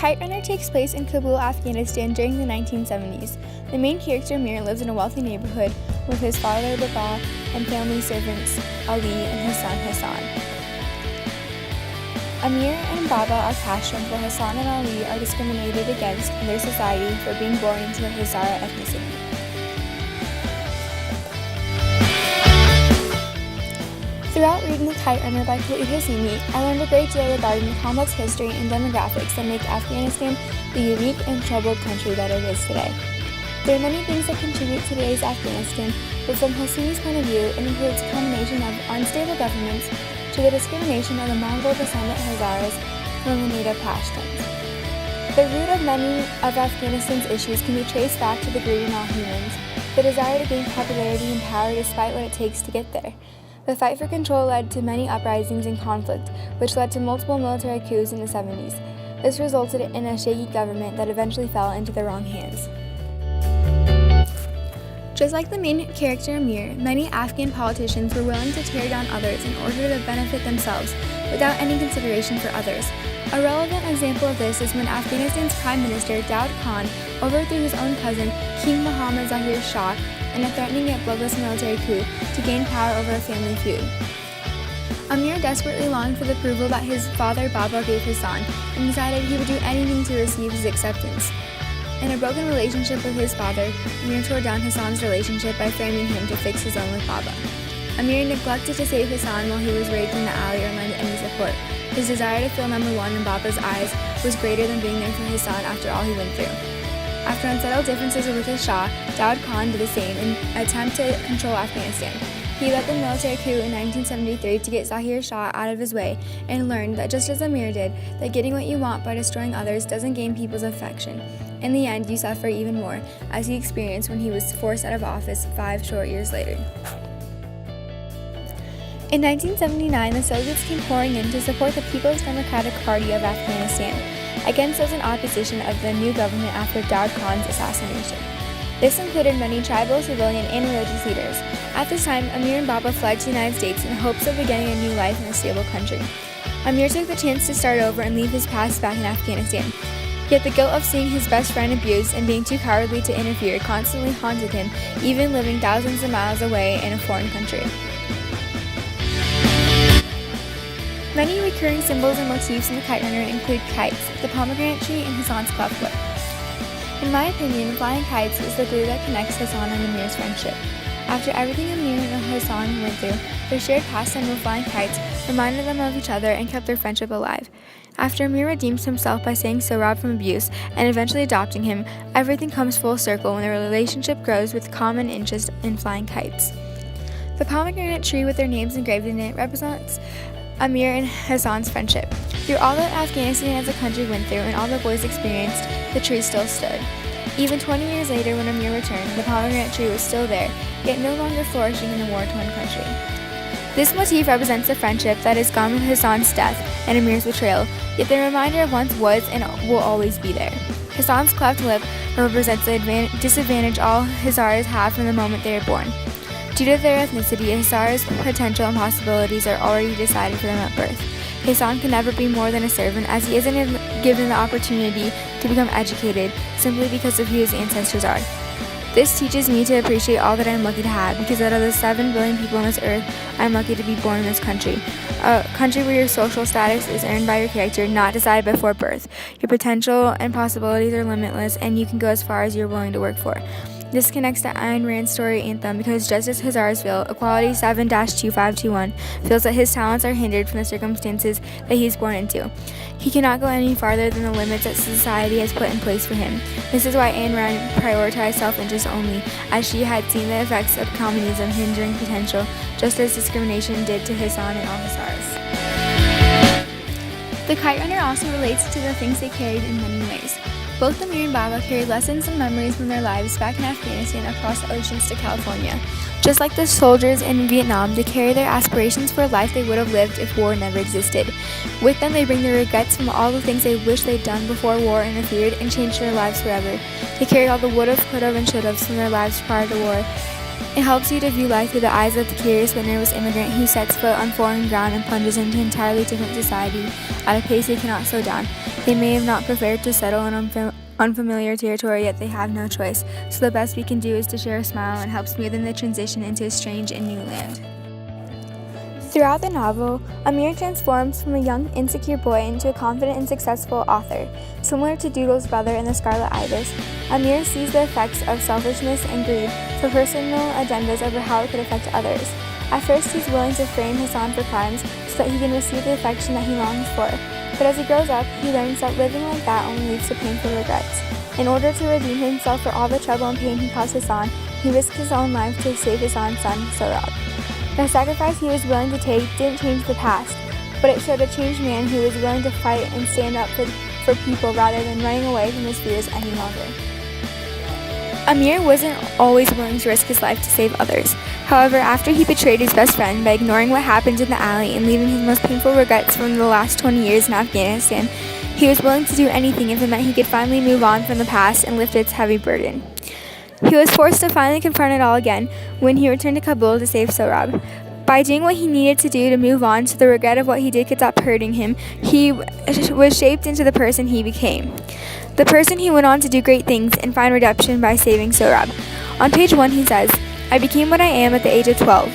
Kite Runner takes place in Kabul, Afghanistan during the 1970s. The main character, Mir, lives in a wealthy neighborhood with his father, Baba, and family servants, Ali and his son, Hassan. Amir and Baba are castrants, while Hassan and Ali are discriminated against in their society for being born into the Hazara ethnicity. Throughout reading The Kite Runner by Khaled Hosseini, I learned a great deal regarding the complex history and demographics that make Afghanistan the unique and troubled country that it is today. There are many things that contribute to today's Afghanistan, but from Hosseini's point of view, it includes a combination of unstable governments to the discrimination of the Mongol descendant Hazaras from the native Pashtuns. The root of many of Afghanistan's issues can be traced back to the greed in all humans, the desire to gain popularity and power despite what it takes to get there. The fight for control led to many uprisings and conflict, which led to multiple military coups in the 70s. This resulted in a shaky government that eventually fell into the wrong hands. Just like the main character Amir, many Afghan politicians were willing to tear down others in order to benefit themselves without any consideration for others. A relevant example of this is when Afghanistan's Prime Minister Daud Khan overthrew his own cousin, King Mohammad Zahir Shah, in a threatening yet bloodless military coup to gain power over a family feud. Amir desperately longed for the approval that his father Baba gave Hassan and decided he would do anything to receive his acceptance. In a broken relationship with his father, Amir tore down Hassan's relationship by framing him to fix his own with Baba. Amir neglected to save Hassan while he was raped in the alley or lend any support. His desire to feel number one in Baba's eyes was greater than being there for Hassan after all he went through. After unsettled differences with his Shah, Daud Khan did the same in an attempt to control Afghanistan. He led the military coup in 1973 to get Zahir Shah out of his way and learned that just as Amir did, that getting what you want by destroying others doesn't gain people's affection. In the end, you suffer even more, as he experienced when he was forced out of office 5 short years later. In 1979, the Soviets came pouring in to support the People's Democratic Party of Afghanistan, against those in opposition of the new government after Daud Khan's assassination. This included many tribal, civilian, and religious leaders. At this time, Amir and Baba fled to the United States in hopes of beginning a new life in a stable country. Amir took the chance to start over and leave his past back in Afghanistan. Yet the guilt of seeing his best friend abused and being too cowardly to interfere constantly haunted him, even living thousands of miles away in a foreign country. Many recurring symbols and motifs in the Kite Runner include kites, the pomegranate tree, and Hassan's cleft lip. In my opinion, flying kites is the glue that connects Hassan and Amir's friendship. After everything Amir and Hassan went through, their shared pastime of flying kites reminded them of each other and kept their friendship alive. After Amir redeems himself by saying Sohrab from abuse and eventually adopting him, everything comes full circle when their relationship grows with common interest in flying kites. The pomegranate tree with their names engraved in it represents Amir and Hassan's friendship. Through all that Afghanistan as a country went through and all the boys experienced, the tree still stood. Even 20 years later, when Amir returned, the pomegranate tree was still there, yet no longer flourishing in a war-torn country. This motif represents the friendship that is gone with Hassan's death and Amir's betrayal, yet the reminder of once was and will always be there. Hassan's cleft lip represents the disadvantage all Hazaras have from the moment they are born. Due to their ethnicity, Hazara's potential and possibilities are already decided for them at birth. Hassan can never be more than a servant, as he isn't given the opportunity to become educated simply because of who his ancestors are. This teaches me to appreciate all that I'm lucky to have, because out of the 7 billion people on this earth, I'm lucky to be born in this country. A country where your social status is earned by your character, not decided before birth. Your potential and possibilities are limitless, and you can go as far as you're willing to work for. This connects to Ayn Rand's story anthem, because just as Hazaras feel, Equality 7-2521 feels that his talents are hindered from the circumstances that he is born into. He cannot go any farther than the limits that society has put in place for him. This is why Ayn Rand prioritized self-interest only, as she had seen the effects of communism hindering potential, just as discrimination did to Hassan and all Hazaras. The Kite Runner also relates to the things they carried in many ways. Both Amir and Baba carried lessons and memories from their lives back in Afghanistan across the oceans to California. Just like the soldiers in Vietnam, they carry their aspirations for a life they would have lived if war never existed. With them, they bring their regrets from all the things they wish they'd done before war interfered and changed their lives forever. They carry all the would've, could've, and should'ves from their lives prior to war. It helps you to view life through the eyes of the curious but nervous immigrant who sets foot on foreign ground and plunges into an entirely different society at a pace they cannot slow down. They may have not preferred to settle in unfamiliar territory, yet they have no choice. So the best we can do is to share a smile and help smoothen the transition into a strange and new land. Throughout the novel, Amir transforms from a young, insecure boy into a confident and successful author. Similar to Doodle's brother in The Scarlet Ibis, Amir sees the effects of selfishness and greed for personal agendas over how it could affect others. At first, he's willing to frame Hassan for crimes so that he can receive the affection that he longs for. But as he grows up, he learns that living like that only leads to painful regrets. In order to redeem himself for all the trouble and pain he caused Hassan, he risked his own life to save Hassan's son, Sohrab. The sacrifice he was willing to take didn't change the past, but it showed a changed man who was willing to fight and stand up for people rather than running away from his fears any longer. Amir wasn't always willing to risk his life to save others. However, after he betrayed his best friend by ignoring what happened in the alley and leaving his most painful regrets from the last 20 years in Afghanistan, he was willing to do anything if it meant he could finally move on from the past and lift its heavy burden. He was forced to finally confront it all again when he returned to Kabul to save Sohrab. By doing what he needed to do to move on so the regret of what he did could stop hurting him, he was shaped into the person he became. The person he went on to do great things and find redemption by saving Sohrab. On page 1 he says, "I became what I am at the age of 12.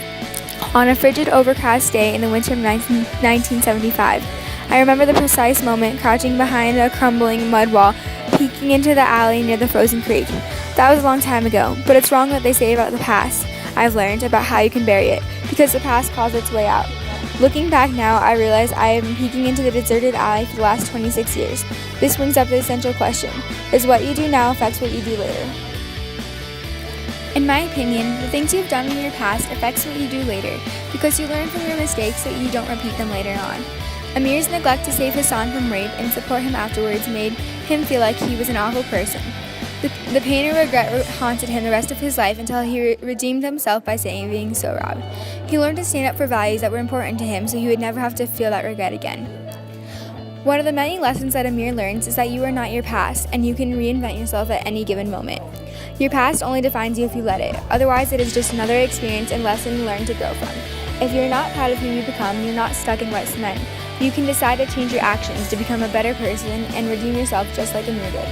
On a frigid, overcast day in the winter of 1975. I remember the precise moment, crouching behind a crumbling mud wall, peeking into the alley near the frozen creek. That was a long time ago, but it's wrong what they say about the past. I've learned about how you can bury it, because the past calls its way out. Looking back now, I realize I have been peeking into the deserted alley for the last 26 years. This brings up the essential question: is what you do now affects what you do later?" In my opinion, the things you've done in your past affects what you do later, because you learn from your mistakes so you don't repeat them later on. Amir's neglect to save Hassan from rape and support him afterwards made him feel like he was an awful person. The pain and regret haunted him the rest of his life until he redeemed himself by saving Sohrab. He learned to stand up for values that were important to him so he would never have to feel that regret again. One of the many lessons that Amir learns is that you are not your past, and you can reinvent yourself at any given moment. Your past only defines you if you let it. Otherwise, it is just another experience and lesson learned to grow from. If you're not proud of who you become, you're not stuck in wet cement. You can decide to change your actions to become a better person and redeem yourself just like Amir did.